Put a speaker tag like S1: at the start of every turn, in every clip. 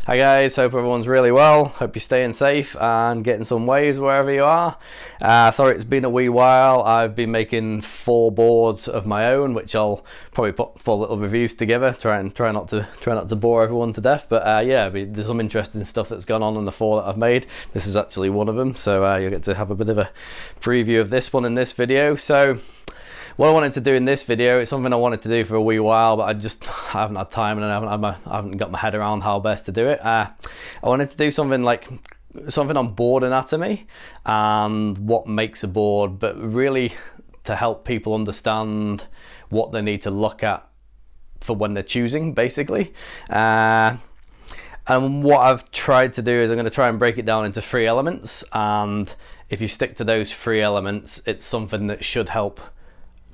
S1: Hi guys, hope everyone's really well. Hope you're staying safe and getting some waves wherever you are. Sorry it's been a wee while. I've been making 4 boards of my own, which I'll probably put 4 little reviews together. Try not to bore everyone to death. But yeah, there's some interesting stuff that's gone on in the 4 that I've made. This is actually one of them, so you'll get to have a bit of a preview of this one in this video. So what I wanted to do in this video, it's something I wanted to do for a wee while, but I haven't had time and I haven't got my head around how best to do it. I wanted to do something on board anatomy and what makes a board, but really to help people understand what they need to look at for when they're choosing, basically. And what I've tried to do is I'm going to try and break it down into 3 elements, and if you stick to those 3 elements, it's something that should help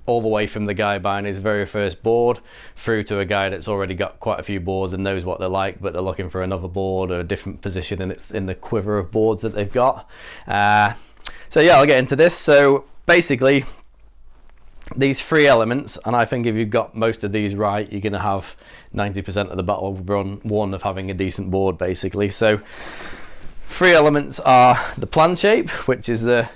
S1: all the way from the guy buying his very first board through to a guy that's already got quite a few boards and knows what they're like, but they're looking for another board or a different position in the quiver of boards that they've got. So yeah, I'll get into this. So basically these 3 elements, and I think if you've got most of these right, you're going to have 90% of the battle run won of having a decent board, basically. So 3 elements are the plan shape, which is the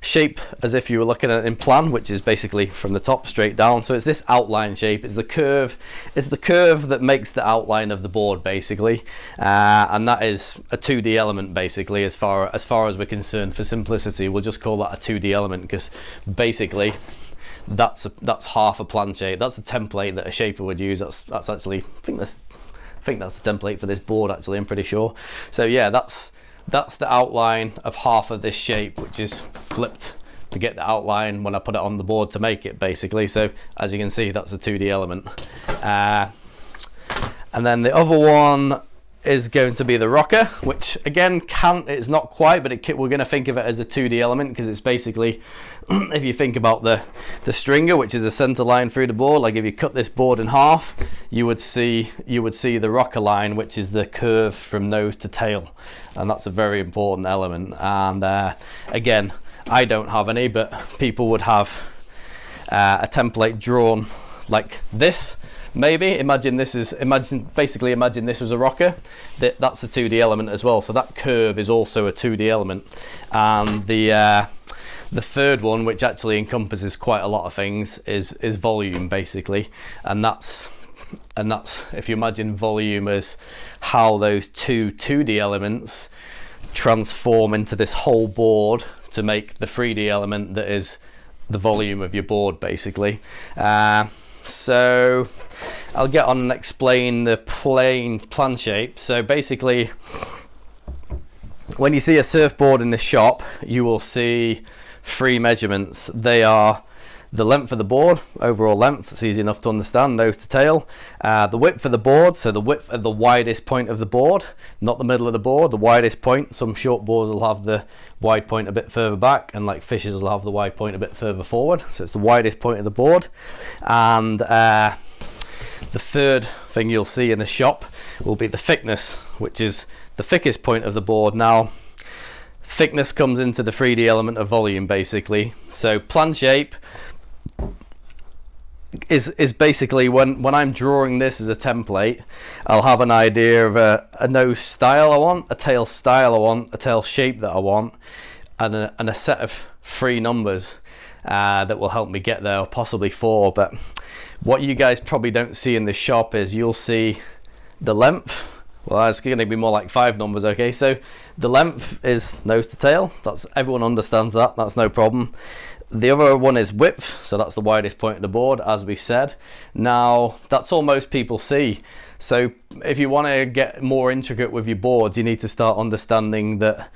S1: shape as if you were looking at it in plan, which is basically from the top straight down. So it's this outline shape. It's the curve that makes the outline of the board, basically, and that is a 2D element, basically, as far as we're concerned. For simplicity, we'll just call that a 2D element, because basically that's half a plan shape. That's a template that a shaper would use. That's actually, I think that's the template for this board, actually, I'm pretty sure. So yeah, that's the outline of half of this shape, which is flipped to get the outline when I put it on the board to make it, basically. So as you can see, that's a 2D element. And then the other one is going to be the rocker, which again it's not quite, but we're going to think of it as a 2D element, because it's basically if you think about the stringer, which is a center line through the board, like if you cut this board in half, you would see the rocker line, which is the curve from nose to tail, and that's a very important element. And again, I don't have any, but people would have a template drawn like this. Maybe imagine this was a rocker. That's a 2D element as well, so that curve is also a 2D element. And the third one, which actually encompasses quite a lot of things, is volume, basically. And that's if you imagine volume as how those 2 2D elements transform into this whole board to make the 3D element that is the volume of your board, basically. So I'll get on and explain the plan shape. So basically, when you see a surfboard in the shop, you will see 3 measurements. They are the length of the board, overall length, it's easy enough to understand, nose to tail. The width of the board, so the width at the widest point of the board, not the middle of the board, the widest point. Some short boards will have the wide point a bit further back, and like fishes will have the wide point a bit further forward. So it's the widest point of the board. And the third thing you'll see in the shop will be the thickness, which is the thickest point of the board. Now, thickness comes into the 3D element of volume, basically. So plan shape is basically when I'm drawing this as a template, I'll have an idea of a nose style I want, a tail style I want, a tail shape that I want, and a set of 3 numbers that will help me get there, or possibly 4. But what you guys probably don't see in the shop is you'll see the length. Well, it's going to be more like 5 numbers, okay? So the length is nose to tail. Everyone understands that. That's no problem. The other one is width, so that's the widest point of the board, as we've said. Now, that's all most people see. So if you want to get more intricate with your boards, you need to start understanding that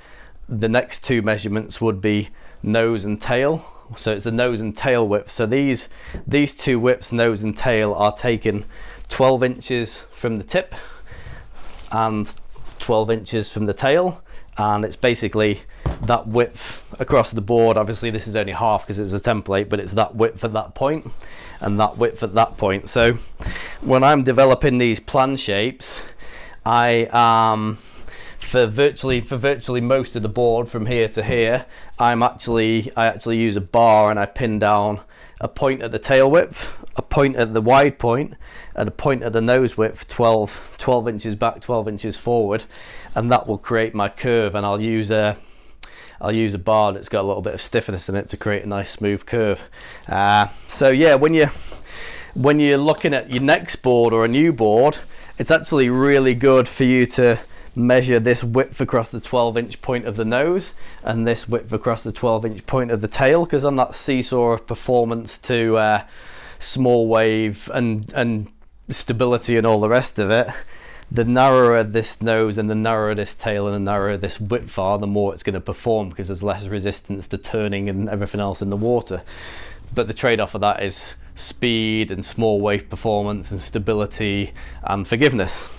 S1: the next 2 measurements would be nose and tail. So it's the nose and tail width. So these 2 widths, nose and tail, are taken 12 inches from the tip and 12 inches from the tail, and it's basically that width across the board. Obviously this is only half because it's a template, but it's that width at that point and that width at that point. So when I'm developing these plan shapes, I am for virtually most of the board from here to here, I actually use a bar, and I pin down a point at the tail width, a point at the wide point, and a point at the nose width, 12 inches back, 12 inches forward, and that will create my curve. And I'll use a bar that's got a little bit of stiffness in it to create a nice smooth curve. So yeah, when you're looking at your next board or a new board, it's actually really good for you to measure this width across the 12-inch point of the nose and this width across the 12-inch point of the tail, because on that seesaw of performance to small wave and stability and all the rest of it, the narrower this nose and the narrower this tail and the narrower this width are, the more it's going to perform, because there's less resistance to turning and everything else in the water. But the trade-off of that is speed and small wave performance and stability and forgiveness.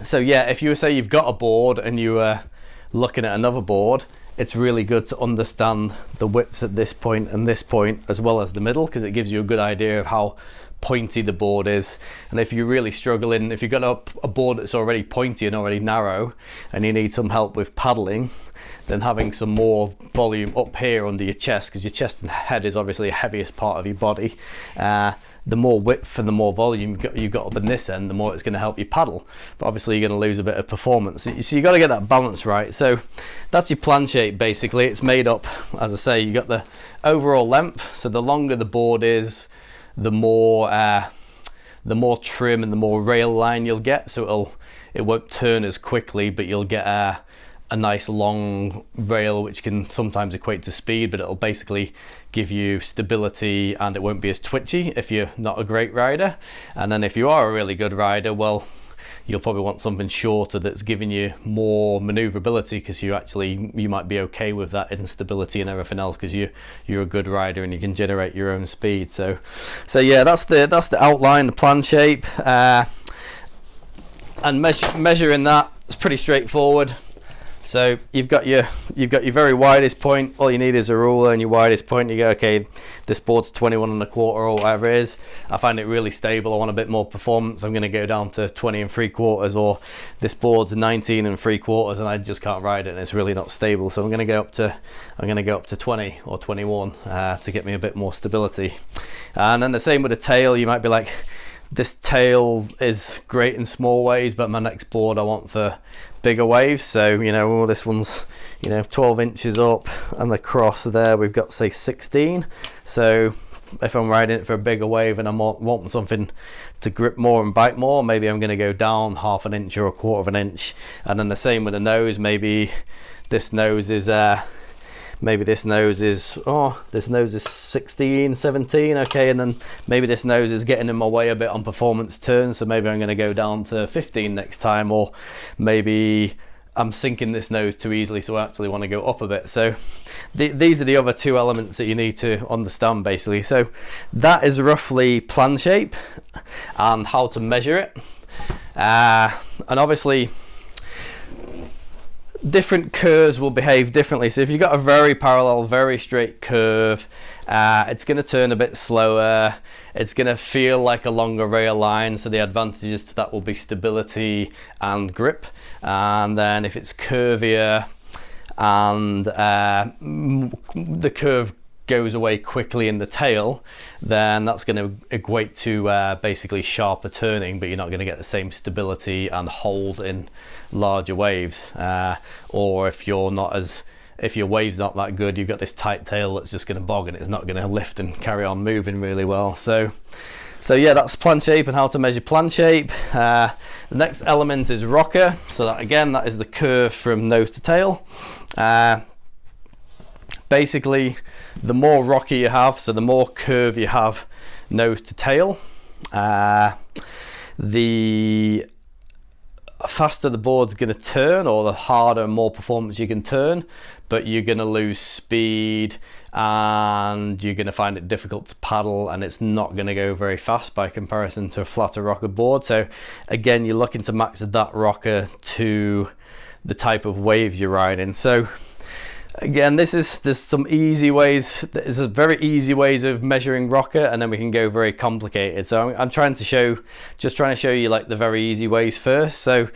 S1: So yeah, if you say you've got a board and you are looking at another board, it's really good to understand the widths at this point and this point as well as the middle, because it gives you a good idea of how pointy the board is. And if you're really struggling, if you've got a board that's already pointy and already narrow and you need some help with paddling, then having some more volume up here under your chest, because your chest and head is obviously the heaviest part of your body, the more width and the more volume you've got up in this end, the more it's going to help you paddle. But obviously you're going to lose a bit of performance. So you've got to get that balance right. So that's your plan shape basically. It's made up, as I say, you got the overall length. So the longer the board is, the more trim and the more rail line you'll get. So it won't turn as quickly, but you'll get a nice long rail, which can sometimes equate to speed, but it'll basically give you stability and it won't be as twitchy if you're not a great rider. And then if you are a really good rider, well, you'll probably want something shorter that's giving you more maneuverability, because you might be okay with that instability and everything else, because you're a good rider and you can generate your own speed. So yeah, that's the outline, the plan shape, and measuring that, it's pretty straightforward. So you've got your very widest point. All you need is a ruler and your widest point. You go, okay, this board's 21 1/4 or whatever it is. I find it really stable. I want a bit more performance. I'm going to go down to 20 3/4, or this board's 19 3/4 and I just can't ride it and it's really not stable. So I'm going to go up to 20 or 21 to get me a bit more stability. And then the same with the tail. You might be like, this tail is great in small waves, but my next board I want for bigger waves. So this one's 12 inches up, and the cross there we've got, say, 16. So if I'm riding it for a bigger wave and I'm wanting something to grip more and bite more, maybe I'm going to go down 1/2 inch or 1/4 inch. And then the same with the nose. Maybe this nose is this nose is 16, 17, okay, and then maybe this nose is getting in my way a bit on performance turns, so maybe I'm going to go down to 15 next time, or maybe I'm sinking this nose too easily, so I actually want to go up a bit. So these are the other two elements that you need to understand basically. So that is roughly plan shape and how to measure it, and obviously different curves will behave differently. So if you've got a very parallel, very straight curve, it's going to turn a bit slower. It's going to feel like a longer rail line. So the advantages to that will be stability and grip. And then if it's curvier and the curve goes away quickly in the tail, then that's going to equate to basically sharper turning, but you're not going to get the same stability and hold in larger waves. Or if your wave's not that good, you've got this tight tail that's just going to bog and it's not going to lift and carry on moving really well. So yeah, that's plan shape and how to measure plan shape. The next element is rocker. So that is the curve from nose to tail. Basically, the more rocker you have, so the more curve you have nose to tail, the faster the board's going to turn, or the harder and more performance you can turn, but you're going to lose speed and you're going to find it difficult to paddle, and it's not going to go very fast by comparison to a flatter rocker board. So again, you're looking to max that rocker to the type of waves you're riding. So Again, there's some easy ways. There's a very easy ways of measuring rocker, and then we can go very complicated. So I'm trying to show you like the very easy ways first. So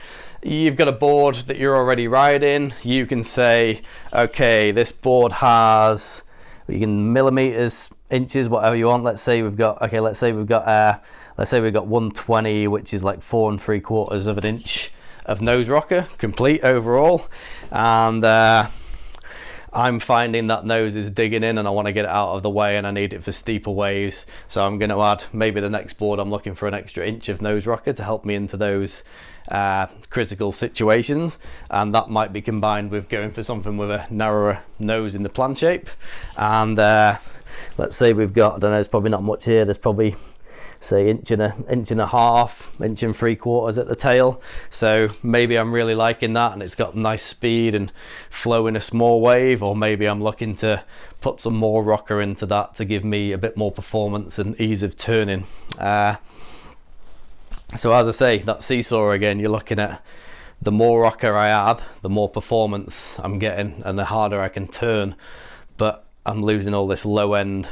S1: you've got a board that you're already riding. You can say, okay, this board has, you can millimeters, inches, whatever you want. Let's say we've got 120, which is like 4 3/4 of an inch of nose rocker complete overall, and I'm finding that nose is digging in and I want to get it out of the way and I need it for steeper waves. So I'm going to add, maybe the next board I'm looking for an extra inch of nose rocker to help me into those critical situations, and that might be combined with going for something with a narrower nose in the plan shape. And let's say we've got, I don't know, there's probably not much here. There's probably, say, inch and a half, inch and 3/4 at the tail. So maybe I'm really liking that and it's got nice speed and flow in a small wave, or maybe I'm looking to put some more rocker into that to give me a bit more performance and ease of turning. So as I say, that seesaw again, you're looking at the more rocker I add, the more performance I'm getting and the harder I can turn, but I'm losing all this low end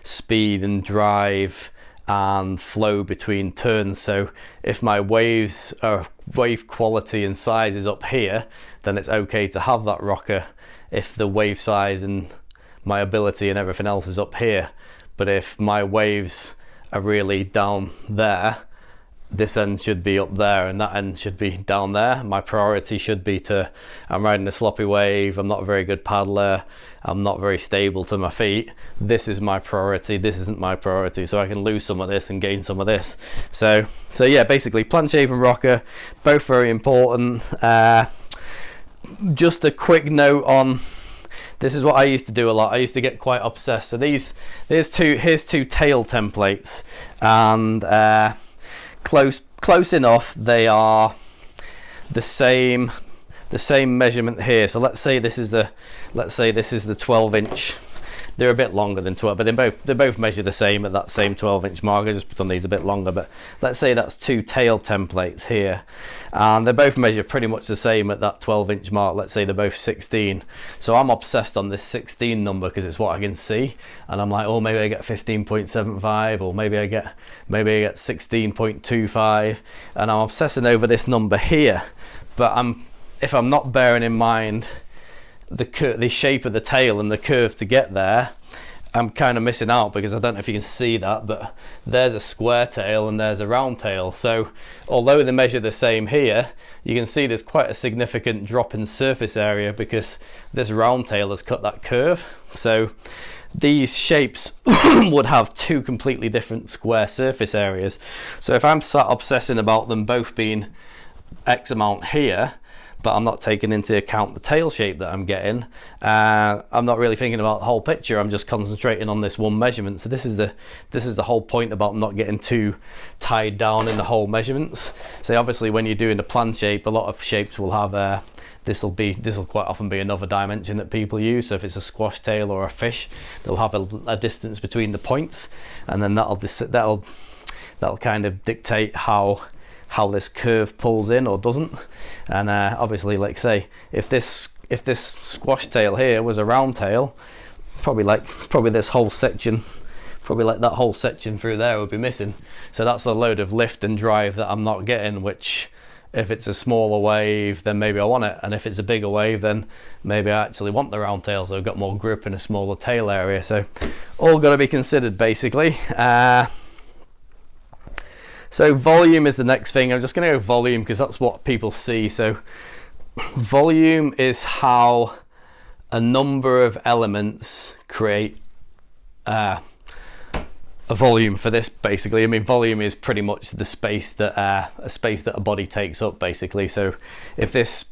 S1: speed and drive and flow between turns. So if my wave quality and size is up here, then it's okay to have that rocker if the wave size and my ability and everything else is up here. But if my waves are really down there, this end should be up there and that end should be down there. My priority should be to, I'm riding a sloppy wave, I'm not a very good paddler, I'm not very stable to my feet. This is my priority, this isn't my priority, so I can lose some of this and gain some of this. So yeah, basically plan shape and rocker, both very important. Just a quick note on, this is what I used to do a lot. I used to get quite obsessed. So here's two tail templates, and close enough, they are the same measurement here. So let's say this is the 12 inch. They're a bit longer than 12, but they both measure the same at that same 12-inch mark. I just put on these a bit longer, but let's say that's two tail templates here, and they both measure pretty much the same at that 12-inch mark. Let's say they're both 16. So I'm obsessed on this 16 number because it's what I can see, and I'm like, oh, maybe I get 15.75, or maybe I get 16.25, and I'm obsessing over this number here. But if I'm not bearing in mind the shape of the tail and the curve to get there, I'm kind of missing out, because I don't know if you can see that, but there's a square tail and there's a round tail. So although they measure the same here, you can see there's quite a significant drop in surface area because this round tail has cut that curve. So these shapes would have two completely different square surface areas. So if I'm sat obsessing about them both being X amount here, but I'm not taking into account the tail shape that I'm getting, I'm not really thinking about the whole picture. I'm just concentrating on this one measurement. So this is the whole point about not getting too tied down in the whole measurements. So obviously when you're doing a plan shape, a lot of shapes will have this will quite often be another dimension that people use. So if it's a squash tail or a fish, they'll have a distance between the points, and then that'll kind of dictate how this curve pulls in or doesn't. And obviously, like say, if this squash tail here was a round tail, probably this whole section, probably like that whole section through there would be missing. So that's a load of lift and drive that I'm not getting, which if it's a smaller wave, then maybe I want it, and if it's a bigger wave, then maybe I actually want the round tail, so I've got more grip in a smaller tail area. So all got to be considered basically. So volume is the next thing. I'm just going to go volume because that's what people see. So volume is how a number of elements create a volume for this basically. I mean, volume is pretty much the space that a body takes up basically. So if this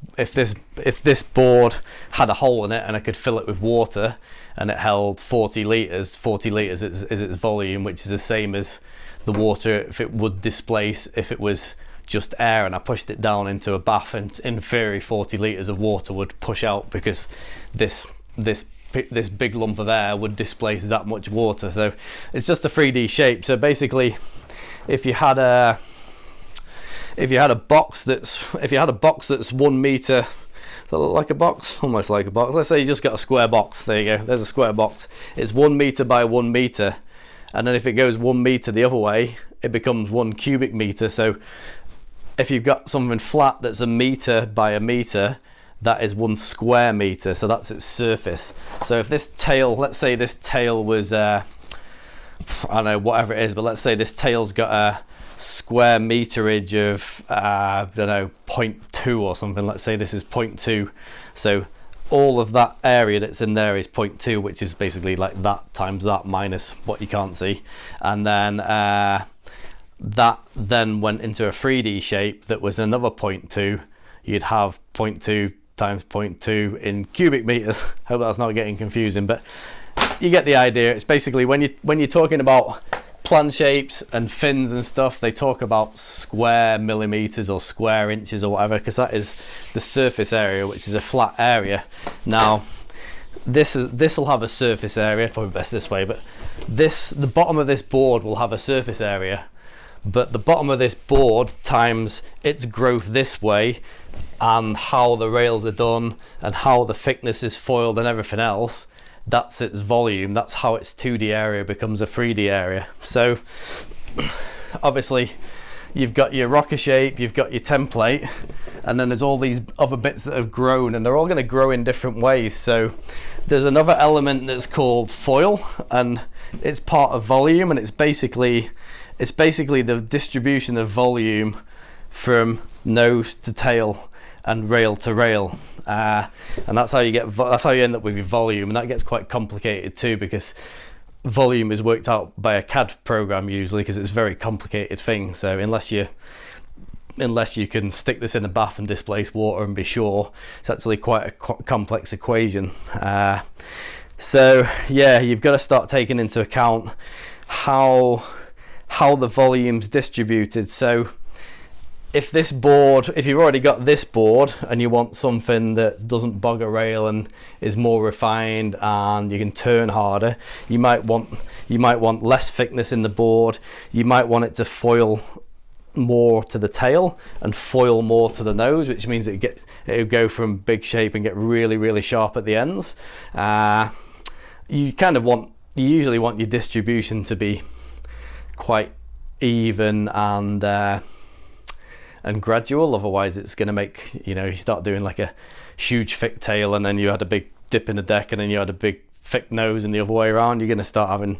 S1: board had a hole in it and I could fill it with water and it held 40 litres is its volume, which is the same as the water if it would displace if it was just air and I pushed it down into a bath, and in theory 40 litres of water would push out because this big lump of air would displace that much water. So it's just a 3D shape. So basically if you had a box that's 1 meter Does that look like a box? Almost like a box. Let's say you just got a square box. There you go. There's a square box. It's 1 meter by 1 meter. And then if it goes 1 meter the other way, it becomes 1 cubic meter. So if you've got something flat that's a meter by a meter, that is 1 square meter. So that's its surface. So if this tail, let's say this tail was, I don't know, whatever it is, but let's say this tail's got a square meterage of, I don't know, 0.2 or something. Let's say this is 0.2. So all of that area that's in there is 0.2, which is basically like that times that minus what you can't see. And then that then went into a 3D shape that was another 0.2. You'd have 0.2 times 0.2 in cubic meters. Hope that's not getting confusing, but you get the idea. It's basically when you're talking about plan shapes and fins and stuff, they talk about square millimeters or square inches or whatever, because that is the surface area, which is a flat area. Now this will have a surface area, probably best this way, but the bottom of this board will have a surface area, but the bottom of this board times its growth this way and how the rails are done and how the thickness is foiled and everything else, that's its volume. That's how its 2D area becomes a 3D area. So obviously you've got your rocker shape, you've got your template, and then there's all these other bits that have grown, and they're all going to grow in different ways. So there's another element that's called foil, and it's part of volume, and it's basically the distribution of volume from nose to tail and rail to rail. And that's how you end up with your volume, and that gets quite complicated too, because volume is worked out by a CAD program usually, because it's a very complicated thing. So unless you can stick this in a bath and displace water and be sure, it's actually quite a complex equation. So yeah, you've got to start taking into account how the volume's distributed. So if you've already got this board and you want something that doesn't bog a rail and is more refined and you can turn harder, you might want less thickness in the board. You might want it to foil more to the tail and foil more to the nose, which means it would go from big shape and get really, really sharp at the ends. You usually want your distribution to be quite even and gradual, otherwise it's going to make, you start doing like a huge thick tail and then you had a big dip in the deck and then you had a big thick nose and the other way around. You're going to start having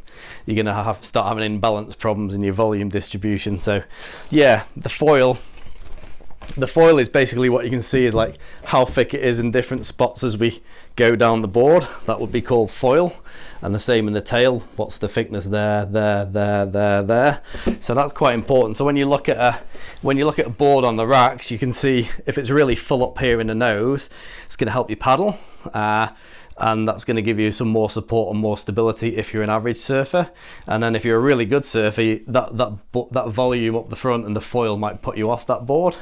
S1: imbalance problems in your volume distribution. So yeah, the foil is basically what you can see is like how thick it is in different spots as we go down the board. That would be called foil. And the same in the tail. What's the thickness there? So that's quite important. So when you look at a board on the racks, you can see if it's really full up here in the nose, it's going to help you paddle. And that's going to give you some more support and more stability if you're an average surfer. And then if you're a really good surfer, that volume up the front and the foil might put you off that board.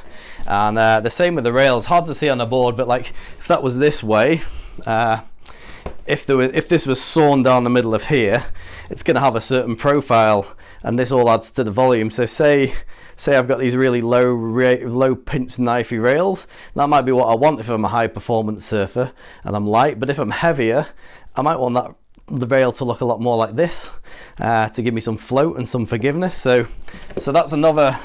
S1: And the same with the rails. Hard to see on the board, but like if that was this way, if this was sawn down the middle of here, it's going to have a certain profile, and this all adds to the volume. So say I've got these really low pinch knifey rails. That might be what I want if I'm a high performance surfer and I'm light, but if I'm heavier, I might want the rail to look a lot more like this, to give me some float and some forgiveness. So that's another.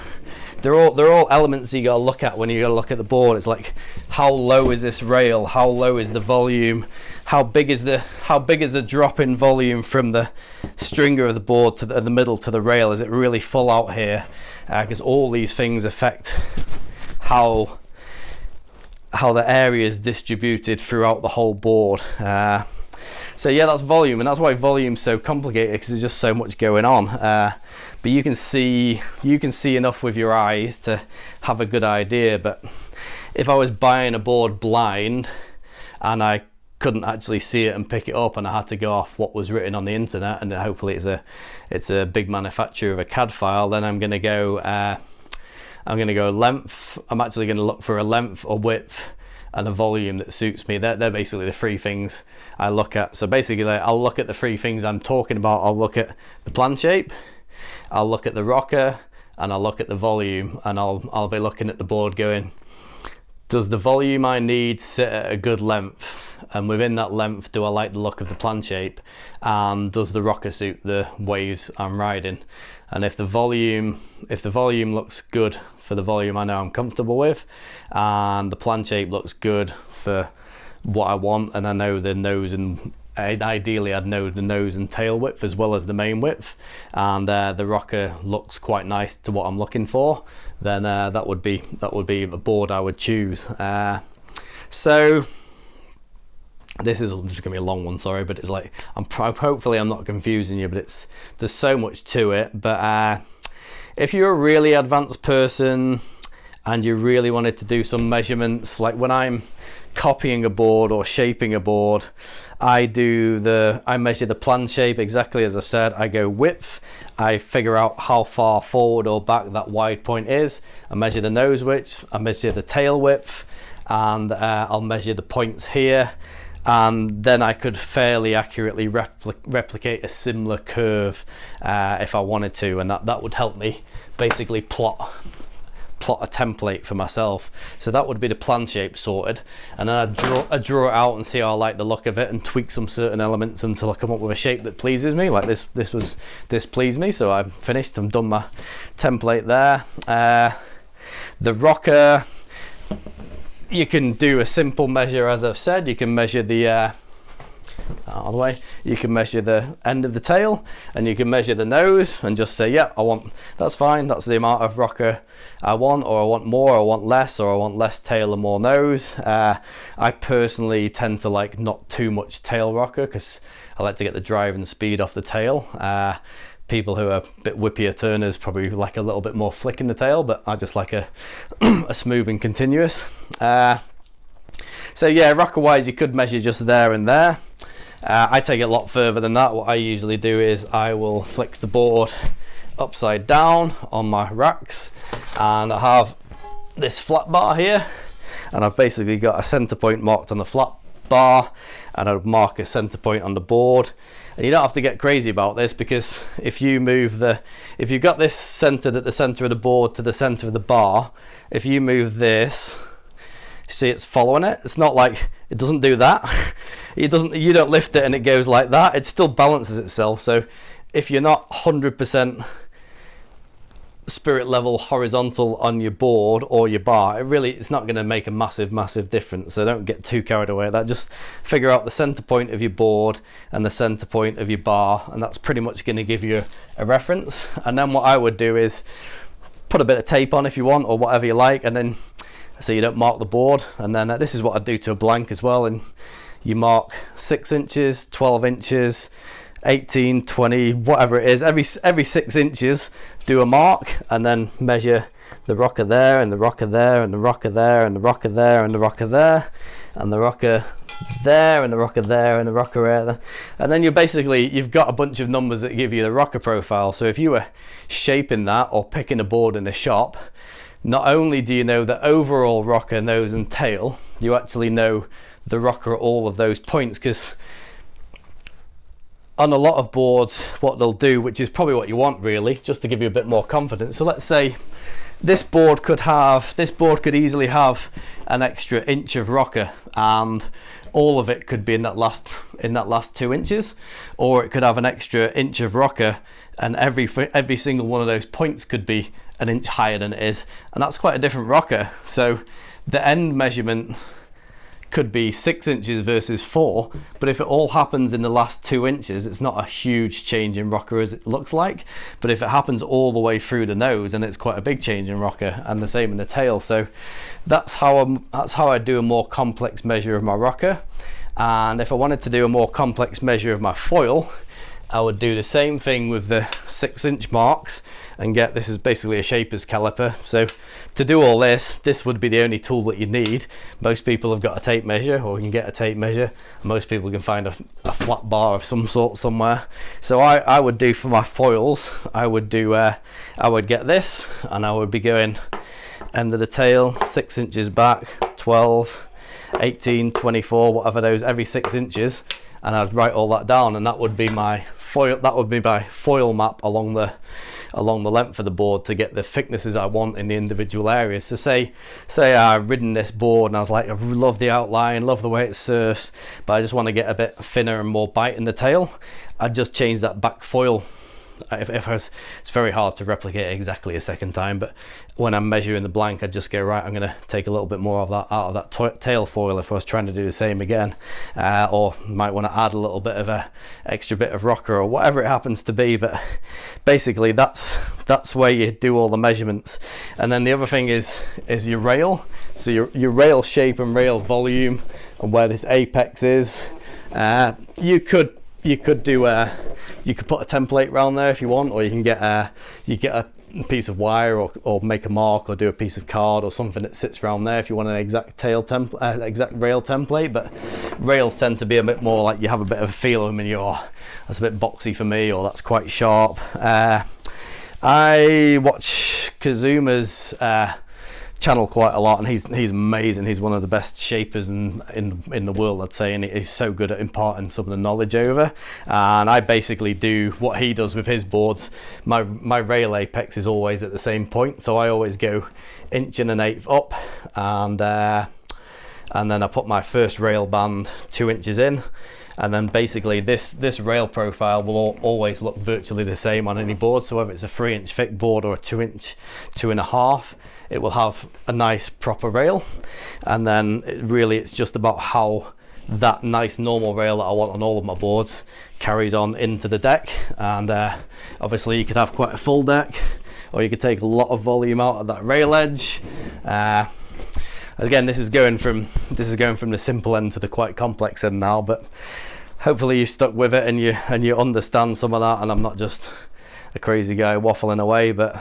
S1: They're all elements you got to look at when you got to look at the board. It's like, how low is this rail? How low is the volume? How big is the drop in volume from the stringer of the board to the middle to the rail? Is it really full out here? Because all these things affect how the area is distributed throughout the whole board. So yeah, that's volume, and that's why volume's so complicated, because there's just so much going on. But you can see enough with your eyes to have a good idea. But if I was buying a board blind and I couldn't actually see it and pick it up, and I had to go off what was written on the internet, and hopefully it's a big manufacturer of a CAD file, then I'm going to go length. I'm actually going to look for a length, a width, and a volume that suits me. They're basically the three things I look at. So basically, I'll look at the three things I'm talking about. I'll look at the plan shape, I'll look at the rocker, and I'll look at the volume, and I'll be looking at the board going, does the volume I need sit at a good length, and within that length do I like the look of the plan shape, and does the rocker suit the waves I'm riding? And if the volume looks good for the volume I know I'm comfortable with, and the plan shape looks good for what I want, and I know the nose and ideally I'd know the nose and tail width as well as the main width, and the rocker looks quite nice to what I'm looking for, then that would be a board I would choose. So this is gonna be a long one, sorry, but it's like hopefully I'm not confusing you, but there's so much to it. But if you're a really advanced person and you really wanted to do some measurements, like when I'm copying a board or shaping a board, I measure the plan shape exactly as I've said. I go width, I figure out how far forward or back that wide point is, I measure the nose width, I measure the tail width, and I'll measure the points here, and then I could fairly accurately replicate a similar curve if I wanted to, and that would help me basically plot a template for myself. So that would be the plan shape sorted, and then I'd draw it out and see how I like the look of it and tweak some certain elements until I come up with a shape that pleases me. Like this pleased me, so I'm finished, I'm done my template there. The rocker, you can do a simple measure, as I've said. You can measure the out of the way, you can measure the end of the tail, and you can measure the nose and just say, yeah, that's fine, that's the amount of rocker I want, or I want more, or I want less, or I want less tail and more nose. I personally tend to like not too much tail rocker because I like to get the drive and speed off the tail. People who are a bit whippier turners probably like a little bit more flick in the tail, but I just like a smooth and continuous. So yeah, rocker wise, you could measure just there and there. I take it a lot further than that. What I usually do is I will flick the board upside down on my racks, and I have this flat bar here, and I've basically got a center point marked on the flat bar, and I would mark a center point on the board. And you don't have to get crazy about this, because if you've got this centered at the center of the board to the center of the bar, if you move this, see it's following it. It's not like it doesn't do that. You don't lift it and it goes like that. It still balances itself. So if you're not 100% spirit level horizontal on your board or your bar, it's not going to make a massive difference. So don't get too carried away with that. Just figure out the center point of your board and the center point of your bar, and that's pretty much going to give you a reference. And then what I would do is put a bit of tape on if you want, or whatever you like, and then so you don't mark the board. And then this is what I do to a blank as well, and you mark 6 inches, 12 inches, 18, 20, whatever it is. Every 6 inches do a mark, and then measure the rocker there, and the rocker there, and the rocker there, and the rocker there, and the rocker there, and the rocker there, and the rocker there, and the rocker there. And then you've got a bunch of numbers that give you the rocker profile. So if you were shaping that or picking a board in the shop, not only do you know the overall rocker, nose and tail, you actually know the rocker at all of those points, because on a lot of boards what they'll do, which is probably what you want really, just to give you a bit more confidence. So let's say this board could easily have an extra inch of rocker, and all of it could be in that last 2 inches, or it could have an extra inch of rocker, and every single one of those points could be an inch higher than it is, and that's quite a different rocker. So the end measurement could be 6 inches versus 4, but if it all happens in the last 2 inches, it's not a huge change in rocker as it looks like. But if it happens all the way through the nose, then it's quite a big change in rocker, and the same in the tail. So that's how I do a more complex measure of my rocker. And if I wanted to do a more complex measure of my foil, I would do the same thing with the 6 inch marks, and this is basically a shaper's caliper. So to do all this would be the only tool that you need. Most people have got a tape measure, or can get a tape measure. Most people can find a flat bar of some sort somewhere. So I would do for my foils, I would get this, and I would be going end of the tail, 6 inches back, 12, 18, 24, whatever those, every 6 inches. And I'd write all that down, and that would be my foil, that would be my foil map along the length of the board to get the thicknesses I want in the individual areas. So say I've ridden this board and I was like, I love the outline, love the way it surfs, but I just want to get a bit thinner and more bite in the tail, I'd just change that back foil. It's very hard to replicate it exactly a second time, but when I'm measuring the blank, I just go, right, I'm going to take a little bit more of that out of that tail foil if I was trying to do the same again, or might want to add a little bit of a extra bit of rocker or whatever it happens to be. But basically that's where you do all the measurements. And then the other thing is your rail. So your rail shape and rail volume and where this apex is. You could put a template around there if you want, or you can get a piece of wire or make a mark or do a piece of card or something that sits around there if you want an exact exact rail template. But rails tend to be a bit more like you have a bit of a feel of them and you're, that's a bit boxy for me, or that's quite sharp. I watch Kazuma's channel quite a lot, and he's amazing. He's one of the best shapers in the world, I'd say, and he's so good at imparting some of the knowledge over. And I basically do what he does with his boards. My rail apex is always at the same point, so I always go 1.1/8 up, and then I put my first rail band 2 inches in. And then basically this rail profile will always look virtually the same on any board. So whether it's a 3-inch thick board or a 2-inch, 2.5, it will have a nice proper rail. And then it's just about how that nice normal rail that I want on all of my boards carries on into the deck. And obviously you could have quite a full deck, or you could take a lot of volume out of that rail edge. Again, this is going from the simple end to the quite complex end now, but hopefully you stuck with it and you understand some of that, and I'm not just a crazy guy waffling away. But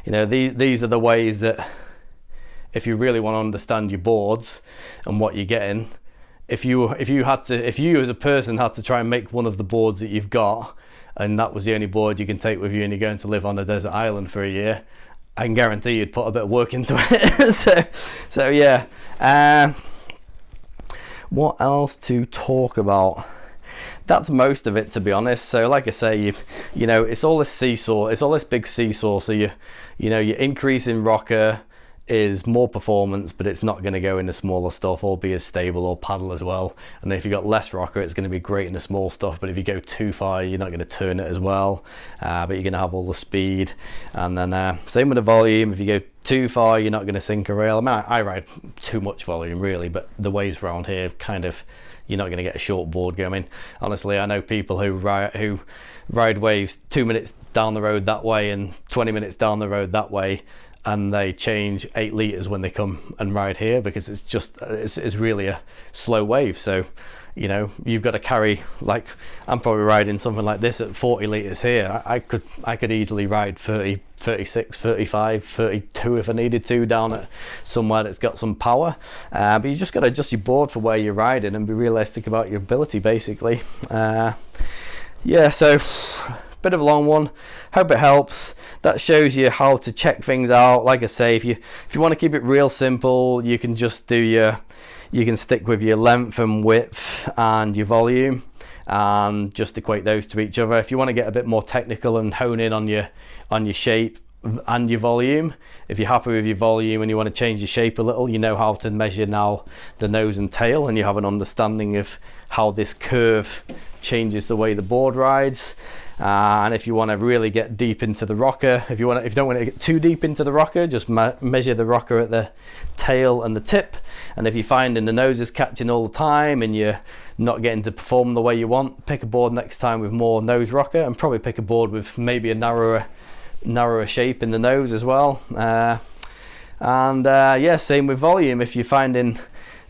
S1: you know, these are the ways that if you really want to understand your boards and what you're getting, if you as a person had to try and make one of the boards that you've got, and that was the only board you can take with you, and you're going to live on a desert island for a year, I can guarantee you'd put a bit of work into it. so yeah. What else to talk about? That's most of it, to be honest. So like I say, you know, it's all this seesaw, it's all this big seesaw. So you know, your increase in rocker is more performance, but it's not going to go in the smaller stuff or be as stable or paddle as well. And if you've got less rocker, it's going to be great in the small stuff, but if you go too far, you're not going to turn it as well, but you're going to have all the speed. And then same with the volume. If you go too far, you're not going to sink a rail. I mean, I ride too much volume really, but the waves around here kind of, you're not going to get a short board going. I mean, honestly, I know people who ride waves 2 minutes down the road that way and 20 minutes down the road that way, and they change 8 litres when they come and ride here, because it's really a slow wave. So you know, you've got to carry, like, I'm probably riding something like this at 40 litres here. I could easily ride 30, 36, 35, 32 if I needed to down at somewhere that's got some power. But you just got to adjust your board for where you're riding and be realistic about your ability, basically. Yeah, so bit of a long one. Hope it helps. That shows you how to check things out. Like I say, if you want to keep it real simple, you can just do you can stick with your length and width and your volume and just equate those to each other. If you want to get a bit more technical and hone in on your shape and your volume, if you're happy with your volume and you want to change your shape a little, you know how to measure now the nose and tail, and you have an understanding of how this curve changes the way the board rides. And if you want to really get deep into the rocker, if you don't want to get too deep into the rocker, just measure the rocker at the tail and the tip. And if you're finding the nose is catching all the time and you're not getting to perform the way you want, pick a board next time with more nose rocker, and probably pick a board with maybe a narrower shape in the nose as well. Yeah, same with volume. If you're finding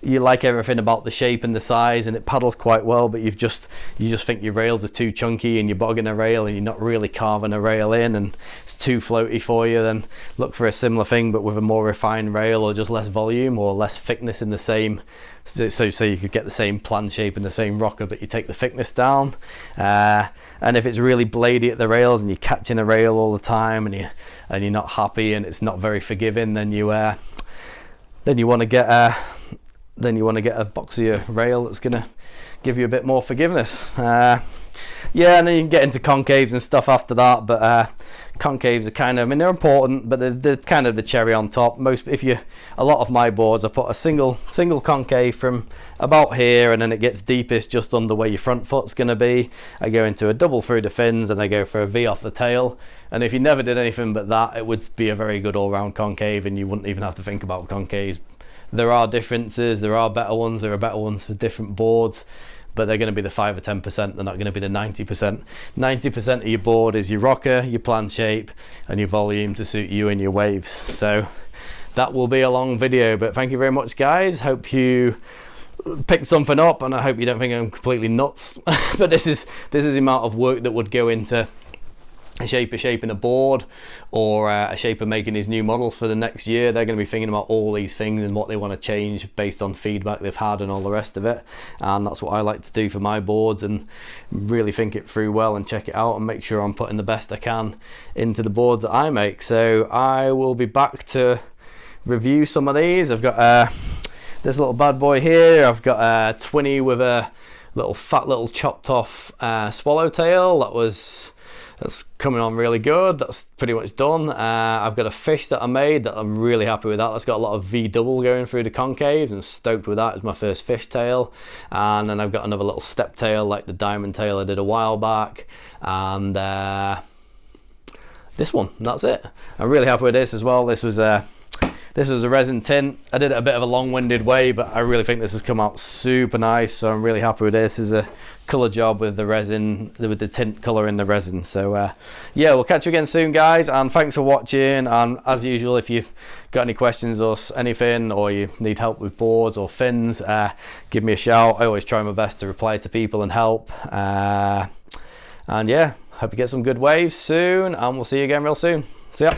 S1: you like everything about the shape and the size and it paddles quite well, but you just think your rails are too chunky and you're bogging a rail and you're not really carving a rail in and it's too floaty for you, then look for a similar thing but with a more refined rail or just less volume or less thickness in the same, so you could get the same plan shape and the same rocker but you take the thickness down. And if it's really bladey at the rails and you're catching a rail all the time and you're not happy and it's not very forgiving, then you want to get a boxier rail that's going to give you a bit more forgiveness. Yeah, and then you can get into concaves and stuff after that, but concaves are kind of, I mean, they're important, but they're kind of the cherry on top. A lot of my boards, I put a single concave from about here, and then it gets deepest just under where your front foot's going to be. I go into a double through the fins, and I go for a V off the tail. And if you never did anything but that, it would be a very good all-round concave, and you wouldn't even have to think about concaves. There are differences, there are better ones, there are better ones for different boards, but they're going to be the 5 or 10%, they're not going to be the 90%. 90% of your board is your rocker, your plan shape, and your volume to suit you and your waves. So that will be a long video, but thank you very much, guys. Hope you picked something up, and I hope you don't think I'm completely nuts. But this is the amount of work that would go into a shaper shaping a board, or a shaper making his new models for the next year. They're going to be thinking about all these things and what they want to change based on feedback they've had and all the rest of it. And that's what I like to do for my boards, and really think it through well and check it out and make sure I'm putting the best I can into the boards that I make. So I will be back to review some of these. I've got this little bad boy here. I've got a 20 with a fat little chopped off swallowtail. That's coming on really good. That's pretty much done. I've got a fish that I made that I'm really happy with. That's got a lot of V double going through the concaves, and stoked with that. It's my first fish tail. And then I've got another little step tail like the diamond tail I did a while back, and this one. That's it. I'm really happy with this as well. This was a resin tint. I did it a bit of a long-winded way, but I really think this has come out super nice, so I'm really happy with this. This is a colour job with the resin, with the tint colour in the resin. So yeah, we'll catch you again soon, guys, and thanks for watching. And as usual, if you've got any questions or anything, or you need help with boards or fins, give me a shout. I always try my best to reply to people and help. And yeah, hope you get some good waves soon, and we'll see you again real soon. See ya.